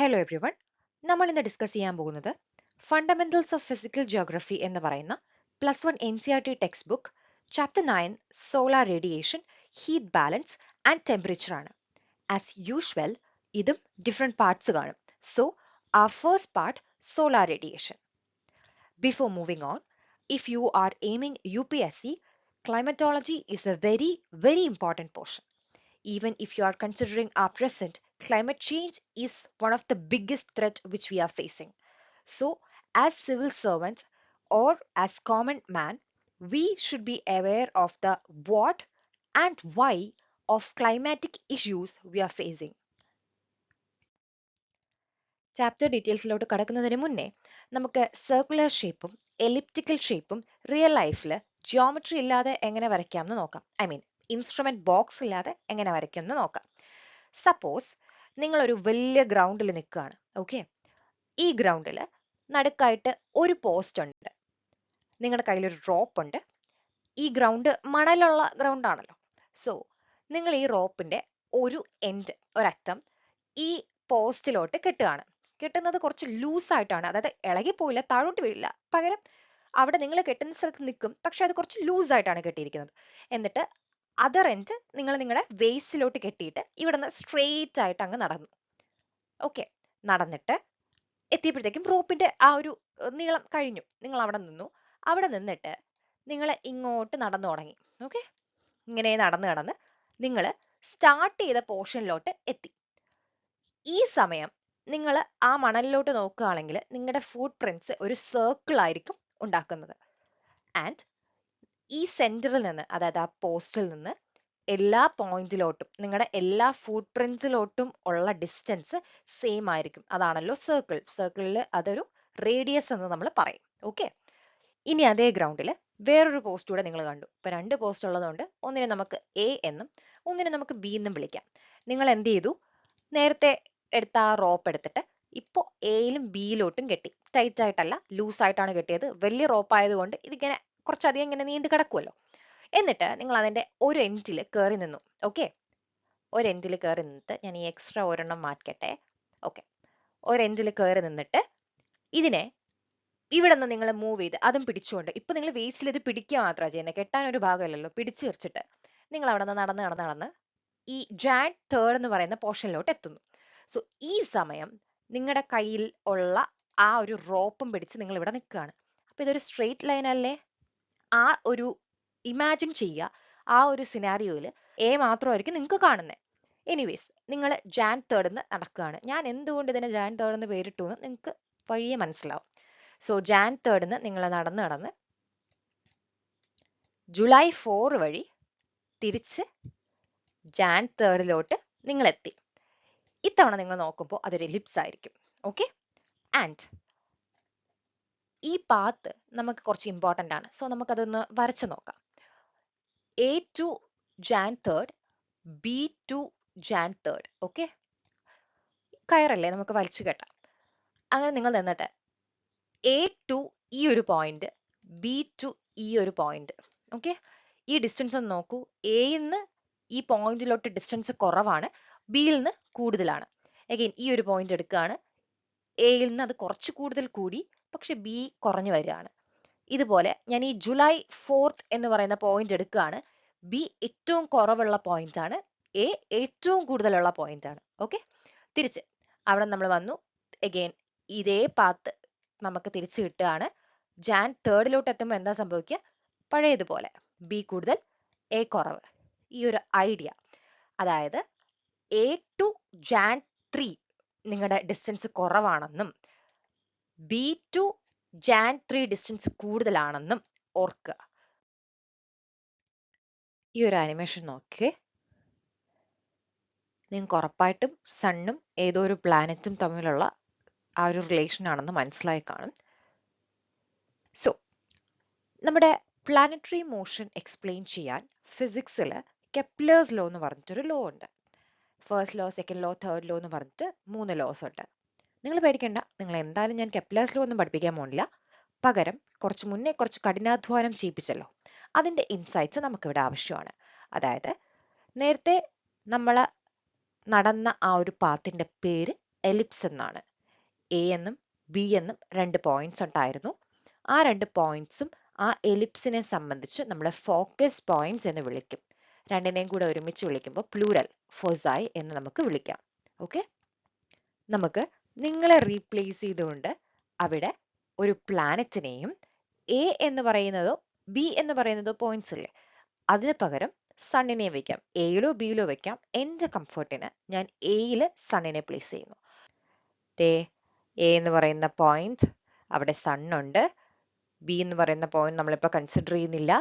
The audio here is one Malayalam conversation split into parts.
Hello every one. നമ്മൾ ഇന്ന് ഡിസ്കസ് ചെയ്യാൻ പോകുന്നത് ഫണ്ടമെന്റൽസ് ഓഫ് ഫിസിക്കൽ ജിയോഗ്രഫി എന്ന് പറയുന്ന +1 NCERT text book chapter 9 solar radiation, heat balance and temperature ആണ്. ആസ് യൂഷ്വൽ ഇതും ഡിഫറെന്റ് പാർട്സ് കാണും. So our first part, solar radiation. Before moving on, if you are aiming UPSC, climatology is a very important portion. Even if you are considering our present, climate change is one of the biggest threat which we are facing. So, as civil servants or as common man, we should be aware of the what and why of climatic issues we are facing. Chapter ഡീറ്റെയിൽസിലോട്ട് കടക്കുന്നതിന് മുന്നേ നമുക്ക് സർക്കുലർ ഷേപ്പും എലിപ്റ്റിക്കൽ ഷേപ്പും റിയൽ ലൈഫിൽ ജിയോമെട്രി ഇല്ലാതെ എങ്ങനെ വരയ്ക്കാമെന്ന് നോക്കാം. ഐ മീൻ ഇൻസ്ട്രുമെന്റ് ബോക്സ് ഇല്ലാതെ എങ്ങനെ വരയ്ക്കുമെന്ന് നോക്കാം. സപ്പോസ് നിങ്ങൾ ഒരു വലിയ ഗ്രൗണ്ടിൽ നിൽക്കുകയാണ്. ഓക്കെ, ഈ ഗ്രൗണ്ടിൽ നടുക്കായിട്ട് ഒരു പോസ്റ്റ് ഉണ്ട്, നിങ്ങളുടെ കയ്യിൽ ഒരു റോപ്പ് ഉണ്ട്. ഈ ഗ്രൗണ്ട് മണലുള്ള ഗ്രൗണ്ട് ആണല്ലോ. സോ നിങ്ങൾ ഈ റോപ്പിന്റെ ഒരു എൻഡ്, ഒരറ്റം ഈ പോസ്റ്റിലോട്ട് കെട്ടുകയാണ്. കെട്ടുന്നത് കുറച്ച് ലൂസ് ആയിട്ടാണ്, അതായത് ഇളകിപ്പോയില്ല, താഴോട്ട് വീഴില്ല. പകരം അവിടെ നിങ്ങൾ കെട്ടുന്ന സ്ഥലത്ത് നിൽക്കും, പക്ഷെ അത് കുറച്ച് ലൂസ് ആയിട്ടാണ് കെട്ടിയിരിക്കുന്നത്. എന്നിട്ട് അതർ എൻഡ് നിങ്ങൾ നിങ്ങളുടെ വേസ്റ്റിലോട്ട് കെട്ടിയിട്ട് ഇവിടുന്ന് സ്ട്രെയിറ്റ് ആയിട്ട് അങ്ങ് നടന്നു. ഓക്കെ, നടന്നിട്ട് എത്തിയപ്പോഴത്തേക്കും റോപ്പിന്റെ ആ ഒരു നീളം കഴിഞ്ഞു. നിങ്ങൾ അവിടെ നിന്നു. അവിടെ നിന്നിട്ട് നിങ്ങൾ ഇങ്ങോട്ട് നടന്നു തുടങ്ങി. ഓക്കെ, ഇങ്ങനെ നടന്ന് നിങ്ങൾ സ്റ്റാർട്ട് ചെയ്ത പോർഷനിലോട്ട് എത്തി. ഈ സമയം നിങ്ങൾ ആ മണലിലോട്ട് നോക്കുകയാണെങ്കിൽ നിങ്ങളുടെ ഫുട് പ്രിന്റ്സ് ഒരു സർക്കിൾ ആയിരിക്കും ഉണ്ടാക്കുന്നത്. ആൻഡ് ഈ സെന്ററിൽ നിന്ന്, അതായത് ആ പോസ്റ്റിൽ നിന്ന് എല്ലാ പോയിന്റിലോട്ടും, നിങ്ങളുടെ എല്ലാ ഫുട് പ്രിന്റ്സിലോട്ടും ഉള്ള ഡിസ്റ്റൻസ് സെയിം ആയിരിക്കും. അതാണല്ലോ സർക്കിൾ. സർക്കിളിൽ അതൊരു റേഡിയസ് എന്ന് നമ്മൾ പറയും. ഓക്കെ, ഇനി അതേ ഗ്രൗണ്ടിൽ വേറൊരു പോസ്റ്റ് കൂടെ നിങ്ങൾ കണ്ടു. ഇപ്പൊ രണ്ട് പോസ്റ്റ് ഉള്ളതുകൊണ്ട് ഒന്നിനെ നമുക്ക് എ എന്നും ഒന്നിനെ നമുക്ക് ബി എന്നും വിളിക്കാം. നിങ്ങൾ എന്ത് ചെയ്തു? നേരത്തെ എടുത്ത ആ റോപ്പ് എടുത്തിട്ട് ഇപ്പോൾ എയിലും ബിയിലോട്ടും കെട്ടി. ടൈറ്റ് ആയിട്ടല്ല, ലൂസ് ആയിട്ടാണ് കെട്ടിയത്. വലിയ റോപ്പ് ആയതുകൊണ്ട് ഇതിങ്ങനെ കുറച്ചധികം ഇങ്ങനെ നീണ്ടു കിടക്കുമല്ലോ. എന്നിട്ട് നിങ്ങൾ അതിന്റെ ഒരു എൻഡിൽ കയറി നിന്നു. ഓക്കെ, ഒരു എൻഡിൽ കയറി നിന്നിട്ട് ഞാൻ ഈ എക്സ്ട്രാ ഒരെണ്ണം മാറ്റട്ടെ. ഓക്കെ, ഒരു എൻഡിൽ കയറി നിന്നിട്ട് ഇതിനെ ഇവിടെ നിന്ന് നിങ്ങൾ മൂവ് ചെയ്ത് അതും പിടിച്ചുകൊണ്ട്, ഇപ്പൊ നിങ്ങൾ വേസ്റ്റിൽ ഇത് പിടിക്കുക മാത്രമാണ് ചെയ്യുന്നത്, കെട്ടാൻ ഒരു ഭാഗമല്ലല്ലോ. പിടിച്ചു വെച്ചിട്ട് നിങ്ങൾ അവിടെ നിന്ന് നടന്ന് ഈ ജാൻ തേർഡ് എന്ന് പറയുന്ന പോർഷനിലോട്ട് എത്തുന്നു. സോ ഈ സമയം നിങ്ങളുടെ കയ്യിൽ ഉള്ള ആ ഒരു റോപ്പും പിടിച്ച് നിങ്ങൾ ഇവിടെ നിൽക്കുകയാണ്. അപ്പൊ ഇതൊരു സ്ട്രെയിറ്റ് ലൈൻ അല്ലേ? ആ ഒരു ഇമാജിൻ ചെയ്യുക, ആ ഒരു സിനാരിയോയിൽ എ മാത്രമായിരിക്കും നിങ്ങൾക്ക് കാണുന്നത്. എനിവേസ്, നിങ്ങൾ ജാൻ തേർഡിന്ന് നടക്കുകയാണ്. ഞാൻ എന്തുകൊണ്ട് ഇതിനെ ജാൻ തേർഡ് എന്ന് പേരിട്ടു എന്ന് നിങ്ങൾക്ക് വഴിയെ മനസ്സിലാവും. സോ ജാൻ തേർഡിന്ന് നിങ്ങൾ നടന്ന് ജൂലൈ 4 വഴി തിരിച്ച് ജാൻ തേർഡിലോട്ട് നിങ്ങൾ എത്തി. ഇത്തവണ നിങ്ങൾ നോക്കുമ്പോൾ അതൊരു എലിപ്സ് ആയിരിക്കും. ഓക്കെ, ആൻഡ് ഈ പാത്ത് നമുക്ക് കുറച്ച് ഇമ്പോർട്ടൻ്റ് ആണ്. സോ നമുക്കതൊന്ന് വരച്ചു നോക്കാം. A to Jan third, B to Jan third. Okay, കയറല്ലേ, നമുക്ക് വലിച്ചു കെട്ടാം. അങ്ങനെ നിങ്ങൾ നിന്നിട്ട് എ ടു ഈ ഒരു പോയിന്റ്, ബി ടു ഈ ഒരു പോയിന്റ്. ഓക്കെ, ഈ ഡിസ്റ്റൻസ് ഒന്ന് നോക്കൂ. എയിൽ നിന്ന് ഈ പോയിന്റിലോട്ട് ഡിസ്റ്റൻസ് കുറവാണ്, ബിയിൽ നിന്ന് കൂടുതലാണ്. അഗൈൻ ഈ ഒരു പോയിന്റ് എടുക്കുകയാണ്. എയിൽ നിന്ന് അത് കുറച്ച് കൂടുതൽ കൂടി, പക്ഷെ ബി കുറഞ്ഞു വരികയാണ്. ഇതുപോലെ ഞാൻ ഈ ജൂലൈ 4 എന്ന് പറയുന്ന പോയിന്റ് എടുക്കുകയാണ്. ബി ഏറ്റവും കുറവുള്ള പോയിന്റ് ആണ്, എ ഏറ്റവും കൂടുതലുള്ള പോയിന്റ് ആണ്. ഓക്കെ, തിരിച്ച് അവിടെ നമ്മൾ വന്നു. അഗൈൻ ഇതേ പാത്ത് നമുക്ക് തിരിച്ചു കിട്ടുകയാണ്. ജാൻ തേർഡിലോട്ട് എത്തുമ്പോൾ എന്താ സംഭവിക്കുക? പഴയതുപോലെ ബി കൂടുതൽ, എ കുറവ്. ഈ ഒരു ഐഡിയ, അതായത് എ ടു ജാൻ 3 നിങ്ങളുടെ ഡിസ്റ്റൻസ് കുറവാണെന്നും ബി ടു ജാൻ 3 ഡിസ്റ്റൻസ് കൂടുതലാണെന്നും ഓർക്കുക. ഈ ഒരു ആനിമേഷൻ നോക്കിയേ, നിങ്ങൾക്ക് ഉറപ്പായിട്ടും സണ്ണും ഏതോ ഒരു പ്ലാനറ്റും തമ്മിലുള്ള ആ ഒരു റിലേഷൻ ആണെന്ന് മനസ്സിലായി കാണും. സോ നമ്മുടെ പ്ലാനറ്ററി മോഷൻ എക്സ്പ്ലെയിൻ ചെയ്യാൻ ഫിസിക്സിൽ കെപ്ലേഴ്സ് ലോ എന്ന് പറഞ്ഞിട്ടൊരു ലോ ഉണ്ട്. First law, second law, third law എന്ന് പറഞ്ഞിട്ട് 3 ലോസ് ഉണ്ട്. നിങ്ങൾ പേടിക്കേണ്ട, നിങ്ങൾ എന്തായാലും ഞാൻ കെപ്ലേഴ്സ് ലോ ഒന്നും പഠിപ്പിക്കാൻ പോകുന്നില്ല. പകരം കുറച്ച് മുന്നേ കുറച്ച് കഠിനാധ്വാനം ചെയ്യിപ്പിച്ചല്ലോ, അതിന്റെ ഇൻസൈറ്റ്സ് നമുക്കിവിടെ ആവശ്യമാണ്. അതായത് നേരത്തെ നമ്മൾ നടന്ന ആ ഒരു പാത്തിന്റെ പേര് എലിപ്സ് എന്നാണ്. എ എന്നും ബി എന്നും രണ്ട് പോയിന്റ്സ് ഉണ്ടായിരുന്നു. ആ രണ്ട് പോയിന്റ്സും ആ എലിപ്സിനെ സംബന്ധിച്ച് നമ്മൾ ഫോക്കസ് പോയിന്റ്സ് എന്ന് വിളിക്കും. രണ്ടിനെയും കൂടെ ഒരുമിച്ച് വിളിക്കുമ്പോൾ പ്ലൂരൽ ഫോസൈ എന്ന് നമുക്ക് വിളിക്കാം. ഓക്കെ, നമുക്ക് നിങ്ങളെ റീപ്ലേസ് ചെയ്തുകൊണ്ട് അവിടെ ഒരു പ്ലാനറ്റിനെയും എ എന്ന് പറയുന്നതോ ബി എന്ന് പറയുന്നതോ പോയിന്റ്സ് ഇല്ലേ, അതിന് പകരം സണ്ണിനെ വെക്കാം. എയിലോ ബിയിലോ വെക്കാം. എൻ്റെ കംഫർട്ടിന് ഞാൻ എയിൽ സണ്ണിനെ പ്ലേസ് ചെയ്യുന്നു. എ എന്ന് പറയുന്ന പോയിന്റ്, അവിടെ സണ്ണുണ്ട്. ബി എന്ന് പറയുന്ന പോയിന്റ് നമ്മളിപ്പോൾ കൺസിഡർ ചെയ്യുന്നില്ല.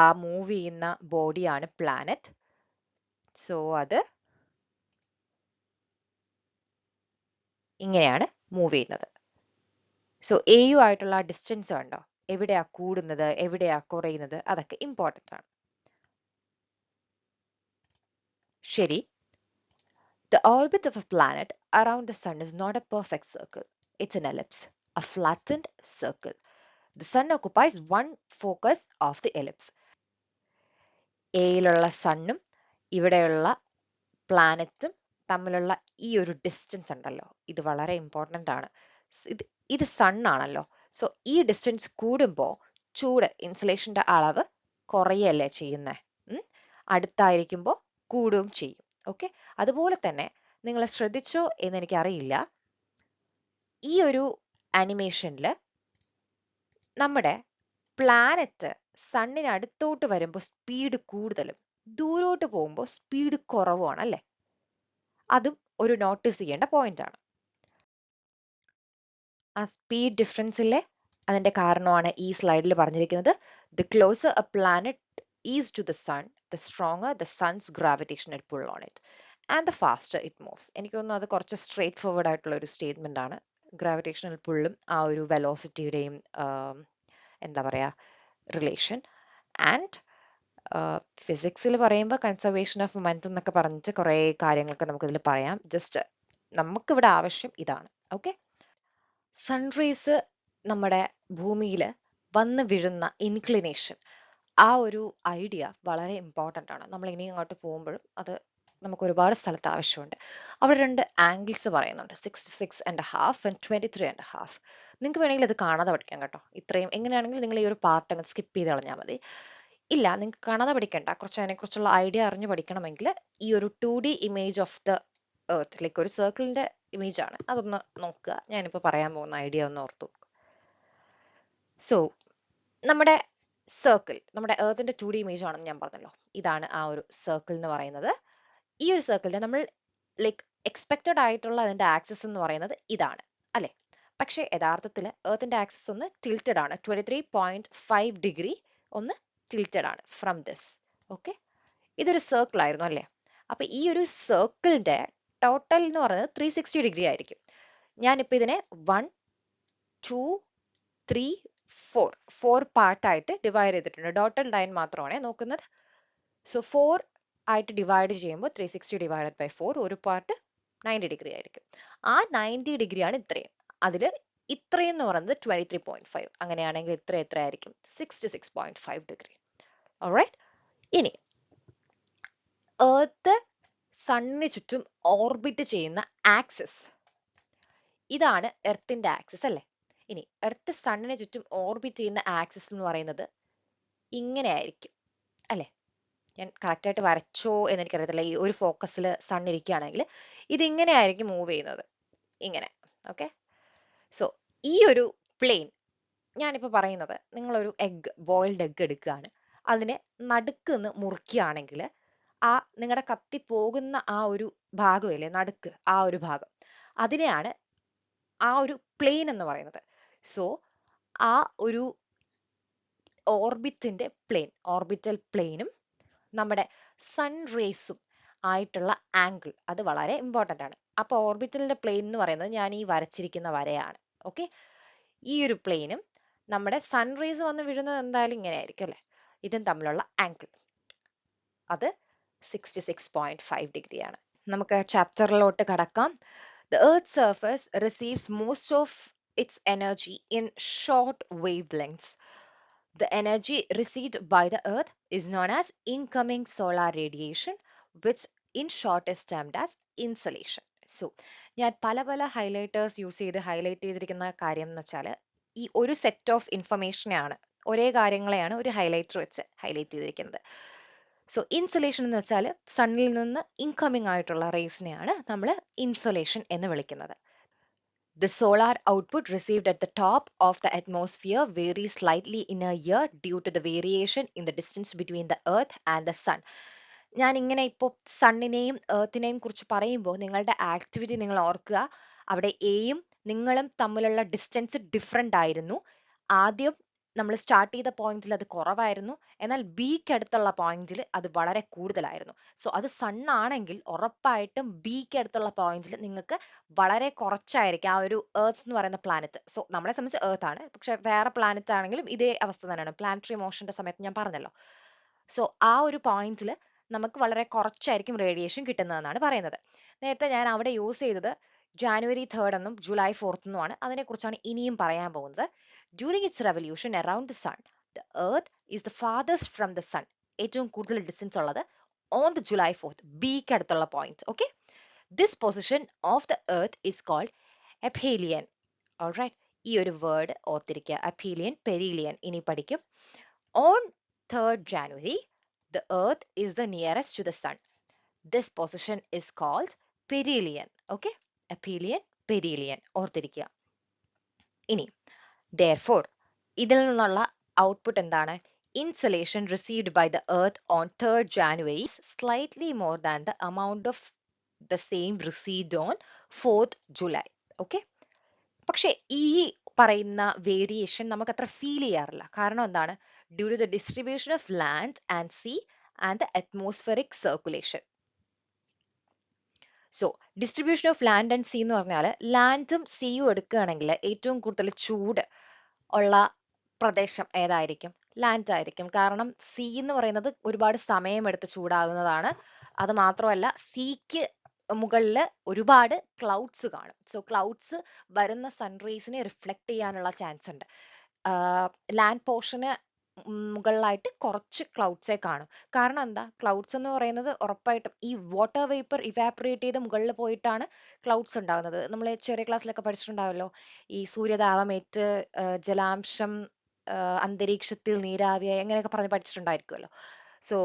ആ മൂവ് ചെയ്യുന്ന ബോഡിയാണ് പ്ലാനറ്റ്. സോ അത് ഇങ്ങനെയാണ് മൂവ് ചെയ്യുന്നത്. സോ എയു ആയിട്ടുള്ള ഡിസ്റ്റൻസ് കണ്ടോ, എവിടെയാ കൂടുന്നത് എവിടെയാ കുറയുന്നത്, അതൊക്കെ ഇമ്പോർട്ടൻ്റ് ആണ്. ശരി, the orbit of a planet around the sun is not a perfect circle. It's an ellipse, a flattened circle. The sun occupies one focus of the ellipse. എയിലുള്ള സണ്ണും ഇവിടെയുള്ള പ്ലാനറ്റും തമ്മിലുള്ള ഈ ഒരു ഡിസ്റ്റൻസ് ഉണ്ടല്ലോ, ഇത് വളരെ ഇമ്പോർട്ടൻ്റ് ആണ്. ഇത് സണ്ണാണല്ലോ. സോ ഈ ഡിസ്റ്റൻസ് കൂടുമ്പോൾ ചൂട്, ഇൻസുലേഷന്റെ അളവ് കുറയല്ലേ ചെയ്യുന്നത്. അടുത്തായിരിക്കുമ്പോൾ കൂടുകയും ചെയ്യും. ഓക്കെ, അതുപോലെ തന്നെ നിങ്ങൾ ശ്രദ്ധിച്ചോ എന്ന് എനിക്കറിയില്ല, ഈ ഒരു ആനിമേഷനിൽ നമ്മുടെ പ്ലാനറ്റ് സണ്ണിന് അടുത്തോട്ട് വരുമ്പോൾ സ്പീഡ് കൂടുതലും ദൂരോട്ട് പോകുമ്പോൾ സ്പീഡ് കുറവുമാണ് അല്ലേ. അതും ഒരു നോട്ടീസ് ചെയ്യേണ്ട പോയിന്റ് ആണ്. ആ സ്പീഡ് ഡിഫറൻസിലെ അതിന്റെ കാരണമാണ് ഈ സ്ലൈഡിൽ പറഞ്ഞിരിക്കുന്നത്. The closer a planet is to the sun, the stronger the sun's gravitational pull on it and the faster it moves. എനിക്ക് തോന്നുന്നു അത് കുറച്ച് സ്ട്രേറ്റ് ഫോർവേഡ് ആയിട്ടുള്ള ഒരു സ്റ്റേറ്റ്മെന്റ് ആണ്. ഗ്രാവിറ്റേഷണൽ പുള്ളും ആ ഒരു വെലോസിറ്റിയുടെയും എന്താ പറയാ റിലേഷൻ. ആൻഡ് ഫിസിക്സിൽ പറയുമ്പോൾ കൺസർവേഷൻ ഓഫ് മൊമെന്റം എന്നൊക്കെ പറഞ്ഞിട്ട് കുറേ കാര്യങ്ങളൊക്കെ നമുക്കിതിൽ പറയാം. ജസ്റ്റ് നമുക്കിവിടെ ആവശ്യം ഇതാണ്. ഓക്കെ, സൺറേസ് നമ്മുടെ ഭൂമിയിൽ വന്ന് വീഴുന്ന ഇൻക്ലിനേഷൻ, ആ ഒരു ഐഡിയ വളരെ ഇമ്പോർട്ടൻ്റ് ആണ്. നമ്മൾ ഇനി അങ്ങോട്ട് പോകുമ്പോഴും അത് നമുക്ക് ഒരുപാട് സ്ഥലത്ത് ആവശ്യമുണ്ട്. അവിടെ രണ്ട് ആംഗിൾസ് പറയുന്നുണ്ട്, 66.5 and 23.5. നിങ്ങൾക്ക് വേണമെങ്കിൽ അത് കാണാതെ പഠിക്കാം കേട്ടോ. ഇത്രയും എങ്ങനെയാണെങ്കിലും നിങ്ങൾ ഈ ഒരു പാർട്ട് അങ്ങ് സ്കിപ്പ് ചെയ്ത് കളഞ്ഞാൽ മതി. ഇല്ല, നിങ്ങൾക്ക് കാണാതെ പഠിക്കണ്ട, കുറച്ച് അതിനെക്കുറിച്ചുള്ള ഐഡിയ അറിഞ്ഞു പഠിക്കണമെങ്കിൽ ഈ ഒരു 2D image of the earth, like ഒരു സർക്കിളിന്റെ ഇമേജ് ആണ്, അതൊന്ന് നോക്കുക. ഞാനിപ്പോൾ പറയാൻ പോകുന്ന ഐഡിയ ഒന്ന് ഓർത്തു. സോ നമ്മുടെ സർക്കിൾ, നമ്മുടെ എർത്തിന്റെ 2D ഇമേജ് ആണെന്ന് ഞാൻ പറഞ്ഞല്ലോ. ഇതാണ് ആ ഒരു സർക്കിൾ എന്ന് പറയുന്നത്. ഈ ഒരു സർക്കിളിന്റെ നമ്മൾ ലൈക്ക് എക്സ്പെക്റ്റഡ് ആയിട്ടുള്ള അതിന്റെ ആക്സിസ് എന്ന് പറയുന്നത് ഇതാണ് അല്ലെ. പക്ഷെ യഥാർത്ഥത്തിൽ എർത്തിന്റെ ആക്സിസ് ഒന്ന് ടിൽറ്റഡ് ആണ്. 23.5 ഡിഗ്രി ഒന്ന് ടിൽറ്റഡ് ആണ് ഫ്രം ദിസ്. ഓക്കെ, ഇതൊരു സർക്കിൾ ആയിരുന്നു അല്ലേ. അപ്പൊ ഈ ഒരു സർക്കിളിന്റെ ടോട്ടൽ എന്ന് പറയുന്നത് 360 ഡിഗ്രി ആയിരിക്കും. ഞാനിപ്പോ ഇതിനെ 1 2 3 4 പാർട്ടായിട്ട് ഡിവൈഡ് ചെയ്തിട്ടുണ്ട്. ഡോട്ടൽ ലൈൻ മാത്രമാണ് നോക്കുന്നത്. സോ 4 ആയിട്ട് ഡിവൈഡ് ചെയ്യുമ്പോൾ 360 ഡിവൈഡഡ് ബൈ 4 ഒരു പാർട്ട് 90 ഡിഗ്രി ആയിരിക്കും. ആ 90 ഡിഗ്രിയാണ് ഇത്രയും. അതിൽ ഇത്രയും എന്ന് പറയുന്നത് 23.5. അങ്ങനെയാണെങ്കിൽ എത്ര ആയിരിക്കും? 66.5 ഡിഗ്രി. ഓൾറൈറ്റ്, ഇനി എർത്ത് സണ്ണിന് ചുറ്റും ഓർബിറ്റ് ചെയ്യുന്ന ആക്സിസ്, ഇതാണ് എർത്തിന്റെ ആക്സിസ് അല്ലേ. ഇനി എർത്ത് സണ്ണിന് ചുറ്റും ഓർബിറ്റ് ചെയ്യുന്ന ആക്സിസ് എന്ന് പറയുന്നത് ഇങ്ങനെ ആയിരിക്കും അല്ലെ. ഞാൻ കറക്റ്റ് ആയിട്ട് വരച്ചോ എന്ന് എനിക്കറിയത്തില്ല. ഈ ഒരു ഫോക്കസിൽ സൺ ഇരിക്കുകയാണെങ്കിൽ ഇത് ഇങ്ങനെ ആയിരിക്കും മൂവ് ചെയ്യുന്നത്, ഇങ്ങനെ. ഓക്കെ, സോ ഈ ഒരു പ്ലെയിൻ ഞാനിപ്പോൾ പറയുന്നത്, നിങ്ങളൊരു ബോയിൽഡ് എഗ് എടുക്കുകയാണ്, അതിനെ നടുക്കുന്ന് മുറിക്കുകയാണെങ്കിൽ ആ നിങ്ങളുടെ കത്തി പോകുന്ന ആ ഒരു ഭാഗമില്ലേ നടുക്ക്, ആ ഒരു ഭാഗം, അതിനെയാണ് ആ ഒരു പ്ലെയിൻ എന്ന് പറയുന്നത്. സോ ആ ഒരു ഓർബിറ്റിന്റെ പ്ലെയിൻ, ഓർബിറ്റൽ പ്ലെയിനും നമ്മുടെ സൺ റേസും ആയിട്ടുള്ള ആംഗിൾ, അത് വളരെ ഇമ്പോർട്ടൻ്റ് ആണ്. അപ്പൊ ഓർബിറ്റലിന്റെ പ്ലെയിൻ എന്ന് പറയുന്നത് ഞാൻ ഈ വരച്ചിരിക്കുന്ന വരയാണ്. ഓക്കെ, ഈ ഒരു പ്ലെയിനും നമ്മുടെ സൺ റേസ് വന്ന് വീഴുന്നത് എന്തായാലും ഇങ്ങനെ ആയിരിക്കും അല്ലെ. ഇതും തമ്മിലുള്ള ആംഗിൾ അത് 66.5 ഡിഗ്രിയാണ്. നമുക്ക് ചാപ്റ്ററിലോട്ട് കടക്കാം. The Earth's surface receives most of its energy in short wavelengths. The energy received by the Earth is known as incoming solar radiation, which in short is termed as insolation. So ഞാൻ പല പല ഹൈലൈറ്റേഴ്സ് യൂസ് ചെയ്ത് ഹൈലൈറ്റ് ചെയ്തിരിക്കുന്ന കാര്യം എന്ന് വെച്ചാൽ ഈ ഒരു സെറ്റ് ഓഫ് ഇൻഫർമേഷനെയാണ്, ഒരേ കാര്യങ്ങളെയാണ് ഒരു ഹൈലൈറ്റർ വെച്ച് ഹൈലൈറ്റ് ചെയ്തിരിക്കുന്നത്. സോ ഇൻസുലേഷൻ എന്ന് വെച്ചാൽ സണ്ണിൽ നിന്ന് ഇൻകമിംഗ് ആയിട്ടുള്ള റേസിനെയാണ് നമ്മൾ ഇൻസുലേഷൻ എന്ന് വിളിക്കുന്നത്. The solar output received at the top of the atmosphere varies slightly in a year due to the variation in the distance between the Earth and the Sun. ഞാൻ ഇങ്ങനെ ഇപ്പോൾ സണ്ണിനെയും എർത്തിനെയും കുറിച്ച് പറയുമ്പോൾ നിങ്ങളുടെ ആക്ടിവിറ്റി നിങ്ങൾ ഓർക്കുക, അവിടെ എയും നിങ്ങളും തമ്മിലുള്ള ഡിസ്റ്റൻസ് ഡിഫറെൻ്റ് ആയിരുന്നു. ആദ്യം നമ്മൾ സ്റ്റാർട്ട് ചെയ്ത പോയിന്റിൽ അത് കുറവായിരുന്നു, എന്നാൽ ബിക്ക് അടുത്തുള്ള പോയിന്റിൽ അത് വളരെ കൂടുതലായിരുന്നു. സോ അത് സണ്ണാണെങ്കിൽ ഉറപ്പായിട്ടും ബിക്ക് അടുത്തുള്ള പോയിന്റിൽ നിങ്ങൾക്ക് വളരെ കുറച്ചായിരിക്കും ആ ഒരു എർത്ത് എന്ന് പറയുന്ന പ്ലാനറ്റ്. സോ നമ്മളെ സംബന്ധിച്ച് എർത്ത് ആണ്, പക്ഷെ വേറെ പ്ലാനറ്റ് ആണെങ്കിലും ഇതേ അവസ്ഥ തന്നെയാണ്. പ്ലാനറ്ററി മോഷന്റെ സമയത്ത് ഞാൻ പറഞ്ഞല്ലോ. സോ ആ ഒരു പോയിന്റിൽ നമുക്ക് വളരെ കുറച്ചായിരിക്കും റേഡിയേഷൻ കിട്ടുന്നതെന്നാണ് പറയുന്നത്. നേരത്തെ ഞാൻ അവിടെ യൂസ് ചെയ്തത് ജാനുവരി 3 എന്നും ജൂലൈ 4 എന്നുമാണ്. അതിനെക്കുറിച്ചാണ് ഇനിയും പറയാൻ പോകുന്നത്. During its revolution around the sun, the earth is the farthest from the sun. ഏറ്റവും കൂടുതൽ ഡിസ്റ്റൻസ് ഉള്ളത് ഓൺ ദ ജൂലൈ 4 ബിക്ക് അടുത്തുള്ള point. Okay, this position of the earth is called aphelion. Alright, ഈ ഒരു വേർഡ് ഓർത്തിരിക്കുക, അപ്പീലിയൻ, പെരീലിയൻ ഇനി പഠിക്കും. On 3rd January, the Earth is the nearest to the Sun. This position is called perihelion. Okay, aphelion, perihelion ഓർത്തിരിക്കുക. ഇനി therefore ഇതിൽ നിന്നുള്ള ഔട്ട്പുട്ട് എന്താണ്? Insolation received by the Earth on 3rd January is slightly more than the amount of the same received on 4th July. Okay, പക്ഷേ ഈ പറയുന്ന വേരിയേഷൻ നമുക്ക് അത്ര ഫീൽ ചെയ്യാറില്ല. കാരണം എന്താണ്? Due to the distribution of land and sea and the atmospheric circulation. So distribution of land and sea എന്ന് പറഞ്ഞാൽ ലാൻഡും സീയും എടുക്കുകയാണെങ്കിൽ ഏറ്റവും കൂടുതൽ ചൂട് ഉള്ള പ്രദേശം ഏതായിരിക്കും? ലാൻഡ് ആയിരിക്കും. കാരണം സീ എന്ന് പറയുന്നത് ഒരുപാട് സമയമെടുത്ത് ചൂടാകുന്നതാണ്. അത് മാത്രമല്ല സീക്ക് മുകളിൽ ഒരുപാട് ക്ലൗഡ്സ് കാണും. സോ ക്ലൗഡ്സ് വരുന്ന സൺറേസിനെ റിഫ്ലക്ട് ചെയ്യാനുള്ള ചാൻസ് ഉണ്ട്. ലാൻഡ് പോർഷന് മുകളിലായിട്ട് കുറച്ച് ക്ലൗഡ്സേ കാണും. കാരണം എന്താ? ക്ലൗഡ്സ് എന്ന് പറയുന്നത് ഉറപ്പായിട്ടും ഈ വാട്ടർ വേപ്പർ ഇവാപ്പറേറ്റ് ചെയ്ത് മുകളിൽ പോയിട്ടാണ് ക്ലൗഡ്സ് ഉണ്ടാകുന്നത്. നമ്മൾ ചെറിയ ക്ലാസ്സിലൊക്കെ പഠിച്ചിട്ടുണ്ടാവല്ലോ, ഈ സൂര്യതാപമേറ്റ് ജലാംശം അന്തരീക്ഷത്തിൽ നീരാവിയായി അങ്ങനെയൊക്കെ പറഞ്ഞ് പഠിച്ചിട്ടുണ്ടായിരിക്കുമല്ലോ. സോ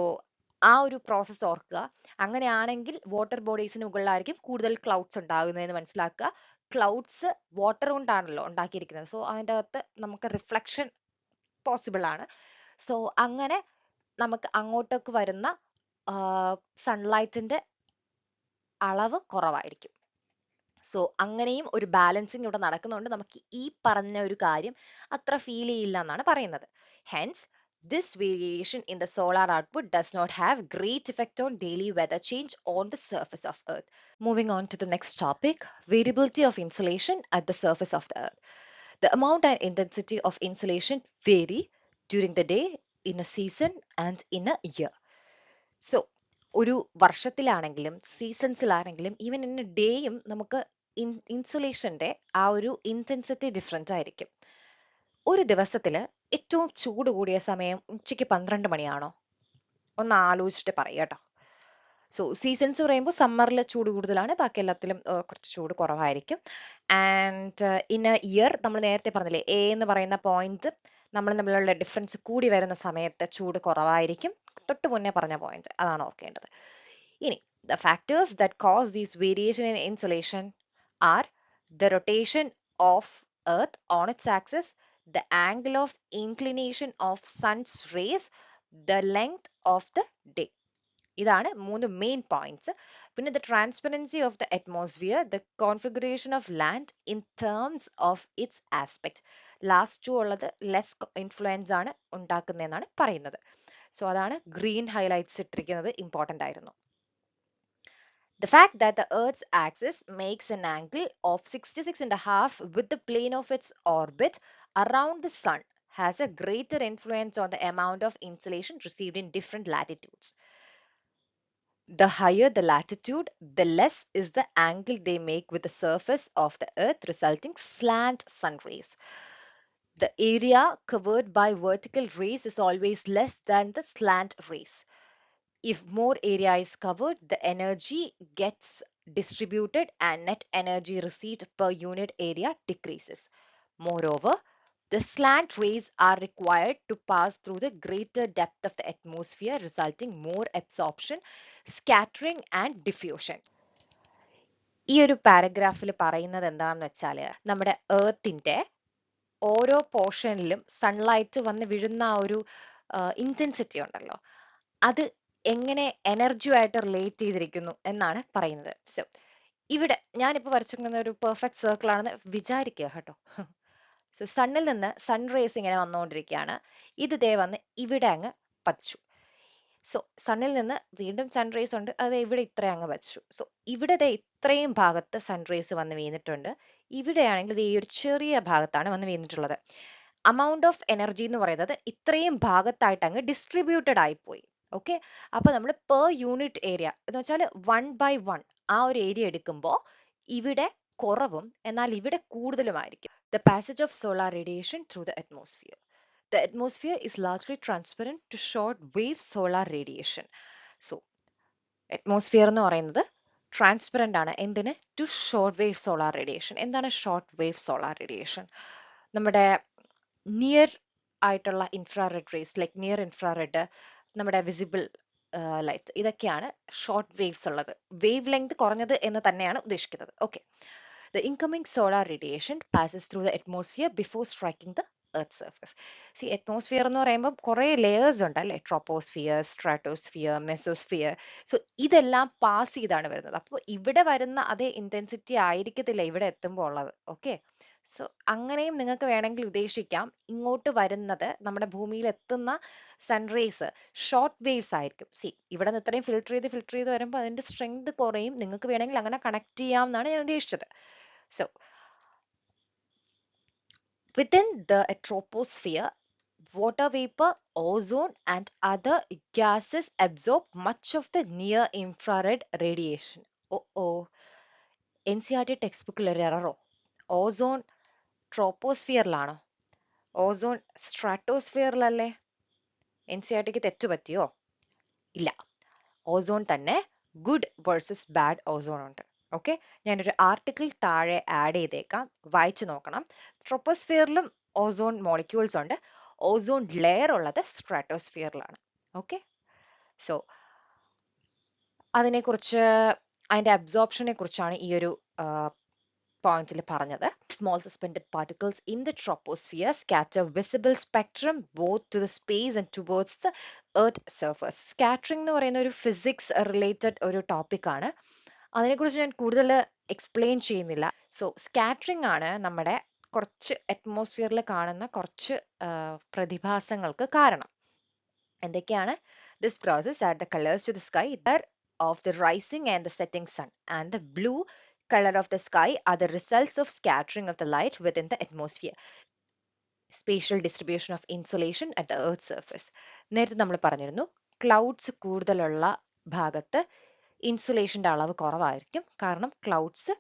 ആ ഒരു പ്രോസസ്സ് ഓർക്കുക. അങ്ങനെയാണെങ്കിൽ വാട്ടർ ബോഡീസിന് മുകളിലായിരിക്കും കൂടുതൽ ക്ലൗഡ്സ് ഉണ്ടാകുന്നതെന്ന് മനസ്സിലാക്കുക. ക്ലൗഡ്സ് വാട്ടർ കൊണ്ടാണല്ലോ ഉണ്ടാക്കിയിരിക്കുന്നത്. സോ അതിൻ്റെ അകത്ത് നമുക്ക് റിഫ്ലക്ഷൻ പോസിബിൾ ആണ്. സോ അങ്ങനെ നമുക്ക് അങ്ങോട്ടേക്ക് വരുന്ന സൺലൈറ്റിന്റെ അളവ് കുറവായിരിക്കും. സോ അങ്ങനെയും ഒരു ബാലൻസിങ് ഇവിടെ നടക്കുന്നുണ്ട്. നമുക്ക് ഈ പറഞ്ഞ ഒരു കാര്യം അത്ര ഫീൽ ചെയ്യില്ല എന്നാണ് പറയുന്നത്. Hence this variation in the solar output does not have great effect on daily weather change on the surface of Earth. Moving on to the next topic, variability of insolation at the surface of the Earth. The amount and intensity of insolation vary during the day, in a season and in a year. So ഒരു വർഷത്തിലാണെങ്കിലും സീസൺസിലാണെങ്കിലും ഈവൻ ഇൻ എ ഡേയും നമുക്ക് ഇൻസുലേഷന്റെ ആ ഒരു ഇന്റൻസിറ്റി ഡിഫറെന്റ് ആയിരിക്കും. ഒരു ദിവസത്തിൽ ഏറ്റവും ചൂട് കൂടിയ സമയം ഉച്ചയ്ക്ക് 12 മണിയാണോ? ഒന്ന് ആലോചിച്ചിട്ട് പറയുക കേട്ടോ. സോ സീസൺസ് പറയുമ്പോൾ സമ്മറിൽ ചൂട് കൂടുതലാണ്, ബാക്കി എല്ലാത്തിലും കുറച്ച് ചൂട് കുറവായിരിക്കും. ആൻഡ് ഇൻ എ ഇയർ നമ്മൾ നേരത്തെ പറഞ്ഞില്ലേ, എ എന്ന് പറയുന്ന പോയിന്റ് നമ്മൾ തമ്മിലുള്ള ഡിഫറൻസ് കൂടി വരുന്ന സമയത്ത് ചൂട് കുറവായിരിക്കും. തൊട്ട് മുന്നേ പറഞ്ഞ പോയിന്റ് അതാണ് ഓർക്കേണ്ടത്. ഇനി the factors that cause these variation in insolation are the rotation of Earth on its axis, the angle of inclination of sun's rays, the length of the day. ഇതാണ് 3 മെയിൻ പോയിന്റ്സ്. പിന്നെ the transparency of the atmosphere, the configuration of land in terms of its aspect. Last ഉള്ളത് ലെസ് ഇൻഫ്ലുവൻസ് ആണ് ഉണ്ടാക്കുന്നതെന്നാണ് പറയുന്നത്. സോ അതാണ് ഗ്രീൻ ഹൈലൈറ്റ്സ് ഇട്ടിരിക്കുന്നത്, ഇമ്പോർട്ടൻ്റ് ആയിരുന്നു. The fact that the Earth's axis makes an angle of 66.5 with the plane of its orbit around the Sun has a greater influence on the amount of insolation received in different latitudes. The higher the latitude, the less is the angle they make with the surface of the Earth, resulting slant sun rays. The area covered by vertical rays is always less than the slant rays. If more area is covered, the energy gets distributed and net energy received per unit area decreases. Moreover, the slant rays are required to pass through the greater depth of the atmosphere, resulting more absorption, scattering and diffusion. ഈ ഒരു പാരഗ്രാഫിൽ പറയുന്നത് എന്താണെന്ന് വെച്ചാൽ നമ്മുടെ എർത്തിന്റെ ഓരോ പോർഷനിലും സൺലൈറ്റ് വന്ന് വീഴുന്ന ആ ഒരു ഇന്റൻസിറ്റി ഉണ്ടല്ലോ, അത് എങ്ങനെ എനർജിയുമായിട്ട് റിലേറ്റ് ചെയ്തിരിക്കുന്നു എന്നാണ് പറയുന്നത്. സോ ഇവിടെ ഞാനിപ്പോൾ വരച്ചിരിക്കുന്ന ഒരു പെർഫെക്റ്റ് സർക്കിൾ ആണെന്ന് വിചാരിക്കുക കേട്ടോ. സോ സണ്ണിൽ നിന്ന് സൺറേസ് ഇങ്ങനെ വന്നുകൊണ്ടിരിക്കുകയാണ്. ഇത് ദേ വന്ന് ഇവിടെ അങ്ങ് പതിച്ചു. സോ സണ്ണിൽ നിന്ന് വീണ്ടും സൺറേസ് ഉണ്ട്, അത് ഇവിടെ ഇത്ര അങ്ങ് വച്ചു. സോ ഇവിടെ ദേ ഇത്രയും ഭാഗത്ത് സൺറേസ് വന്ന് വീണിട്ടുണ്ട്. ഇവിടെയാണെങ്കിൽ ഈ ഒരു ചെറിയ ഭാഗത്താണ് വന്ന് വീണിട്ടുള്ളത്. amount ഓഫ് എനർജി എന്ന് പറയുന്നത് ഇത്രയും ഭാഗത്തായിട്ട് അങ്ങ് ഡിസ്ട്രിബ്യൂട്ടഡ് ആയിപ്പോയി. ഓക്കെ, അപ്പൊ നമ്മൾ പെർ യൂണിറ്റ് ഏരിയ എന്ന് വെച്ചാൽ 1/1 ആ ഒരു ഏരിയ എടുക്കുമ്പോൾ ഇവിടെ കുറവും എന്നാൽ ഇവിടെ കൂടുതലുമായിരിക്കും. The passage of solar radiation through the atmosphere. The atmosphere is largely transparent to short wave solar radiation. So atmosphere എന്ന് പറയുന്നത് ട്രാൻസ്പെറന്റ് ആണ്. എന്തിന്? To short wave solar radiation. എന്താണ് ഷോർട്ട് വേവ് സോളാർ റേഡിയേഷൻ? നമ്മുടെ നിയർ ആയിട്ടുള്ള infrared rays, like near infrared, നമ്മുടെ വിസിബിൾ ലൈറ്റ്, ഇതൊക്കെയാണ് ഷോർട്ട് വേവ്സ് ഉള്ളത്. വേവ് ലെങ്ത് കുറഞ്ഞത് എന്ന് തന്നെയാണ് ഉദ്ദേശിക്കുന്നത്. Okay, the incoming solar radiation passes through the atmosphere before striking the earth surface. See, atmosphere എന്ന് പറയുമ്പോൾ കുറേ ലേയേഴ്സ് ഉണ്ട് അല്ലേ? Troposphere, stratosphere, mesosphere. സോ ഇതെല്ലാം പാസ് ചെയ്താണ് വരുന്നത്. അപ്പോൾ ഇവിടെ വരുന്ന അതേ ഇന്റൻസിറ്റി ആയിരിക്കത്തില്ല ഇവിടെ എത്തുമ്പോൾ ഉള്ളത്. ഓക്കെ, സോ അങ്ങനെയും നിങ്ങൾക്ക് വേണമെങ്കിൽ ഉദ്ദേശിക്കാം. ഇങ്ങോട്ട് വരുന്നത് നമ്മുടെ ഭൂമിയിൽ എത്തുന്ന സൺറേസ് ഷോർട്ട് വേവ്സ് ആയിരിക്കും. സി, ഇവിടെ നിന്ന് ഇത്രയും ഫിൽട്ടർ ചെയ്ത് വരുമ്പോൾ അതിന്റെ സ്ട്രെങ്ത് കുറയും. നിങ്ങൾക്ക് വേണമെങ്കിൽ അങ്ങനെ കണക്ട് ചെയ്യാം എന്നാണ് ഞാൻ ഉദ്ദേശിച്ചത്. So, within the troposphere, water vapor, ozone, and other gases absorb much of the near infrared radiation. Oh, NCERT textbook ഒരു എററോ? ഓസോൺ ട്രോപ്പോസ്ഫിയറിലാണോ? ഓസോൺ സ്ട്രാറ്റോസ്ഫിയറിലല്ലേ? NCERTക്ക് തെറ്റു പറ്റിയോ? ഇല്ല, ഓസോൺ തന്നെ ഗുഡ് വേഴ്സസ് ബാഡ് ഓസോൺ ഉണ്ട്. ഓക്കെ, ഞാനൊരു ആർട്ടിക്കിൾ താഴെ ആഡ് ചെയ്തേക്കാം, വായിച്ചു നോക്കണം. ട്രോപ്പോസ്ഫിയറിലും ഓസോൺ മോളിക്യൂൾസ് ഉണ്ട്. ഓസോൺ ലെയർ ഉള്ളത് സ്ട്രാറ്റോസ്ഫിയറിലാണ്. ഓക്കെ, സോ അതിനെക്കുറിച്ച്, അതിന്റെ അബ്സോർപ്ഷനെ കുറിച്ചാണ് ഈ ഒരു പോയിന്റിൽ പറഞ്ഞത്. Small suspended particles in the troposphere scatter visible spectrum both to the space and towards the earth surface. Scattering എന്ന് പറയുന്ന ഒരു ഫിസിക്സ് റിലേറ്റഡ് ഒരു ടോപ്പിക് ആണ്. അതിനെക്കുറിച്ച് ഞാൻ കൂടുതൽ എക്സ്പ്ലെയിൻ ചെയ്യുന്നില്ല. സോ സ്കാറ്ററിംഗ് ആണ് നമ്മുടെ കുറച്ച് അറ്റ്മോസ്ഫിയറിൽ കാണുന്ന കുറച്ച് പ്രതിഭാസങ്ങൾക്ക് കാരണം. എന്തൊക്കെയാണ്? This process add the colors to the sky of the rising and the setting sun, and the blue color of the sky are the results of scattering of the light within the atmosphere. Spatial distribution of insolation at the earth's surface. നേരത്തെ നമ്മൾ പറഞ്ഞിരുന്നു, ക്ലൗഡ്സ് കൂടുതലുള്ള ഭാഗത്ത് ഇൻസുലേഷന്റെ അളവ് കുറവായിരിക്കും. കാരണം ക്ലൗഡ്സ്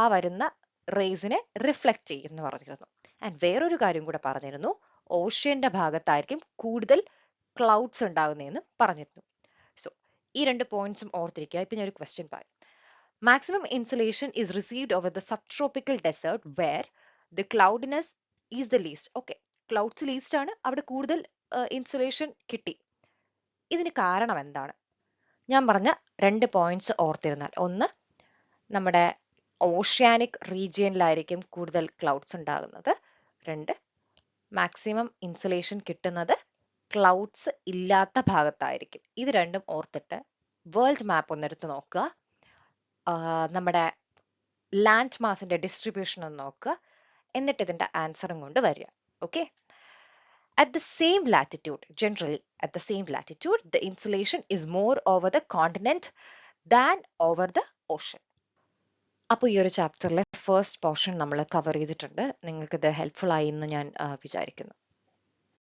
ആ വരുന്ന റേസിനെ റിഫ്ലക്ട് ചെയ്യുമെന്ന് പറഞ്ഞിരുന്നു. ആൻഡ് വേറൊരു കാര്യം കൂടെ പറഞ്ഞിരുന്നു, ഓഷ്യന്റെ ഭാഗത്തായിരിക്കും കൂടുതൽ ക്ലൗഡ്സ് ഉണ്ടാകുന്നതെന്ന് പറഞ്ഞിരുന്നു. സോ ഈ രണ്ട് പോയിന്റ്സും ഓർത്തിരിക്കുക. ഇപ്പൊ ഞാൻ ഒരു ക്വസ്റ്റ്യൻ പറയാം. Maximum insolation is received over the subtropical desert where the cloudiness is the least. Okay, clouds least ആണ്, അവിടെ കൂടുതൽ ഇൻസുലേഷൻ കിട്ടി. ഇതിന് കാരണം എന്താണ്? ഞാൻ പറഞ്ഞ രണ്ട് പോയിന്റ്സ് ഓർത്തിരുന്നാൽ, ഒന്ന് നമ്മുടെ ഓഷ്യാനിക് റീജിയനിലായിരിക്കും കൂടുതൽ ക്ലൗഡ്സ് ഉണ്ടാകുന്നത്. രണ്ട്, മാക്സിമം ഇൻസുലേഷൻ കിട്ടുന്നത് ക്ലൗഡ്സ് ഇല്ലാത്ത ഭാഗത്തായിരിക്കും. ഇത് രണ്ടും ഓർത്തിട്ട് വേൾഡ് മാപ്പ് ഒന്നെടുത്ത് നോക്കുക. നമ്മുടെ ലാൻഡ് മാസിന്റെ ഡിസ്ട്രിബ്യൂഷൻ ഒന്ന് നോക്കുക. എന്നിട്ട് ഇതിന്റെ ആൻസറും കൊണ്ട് വരിക. Okay, at the same latitude, generally at the same latitude, the insulation is more over the continent than over the ocean. അപ്പോൾ ഈ ഒരു ചാപ്റ്ററിലെ ഫസ്റ്റ് പോർഷൻ നമ്മൾ കവർ ചെയ്തിട്ടുണ്ട്. നിങ്ങൾക്ക് ഇത് ഹെൽപ്ഫുൾ ആയി എന്ന് ഞാൻ വിചാരിക്കുന്നു.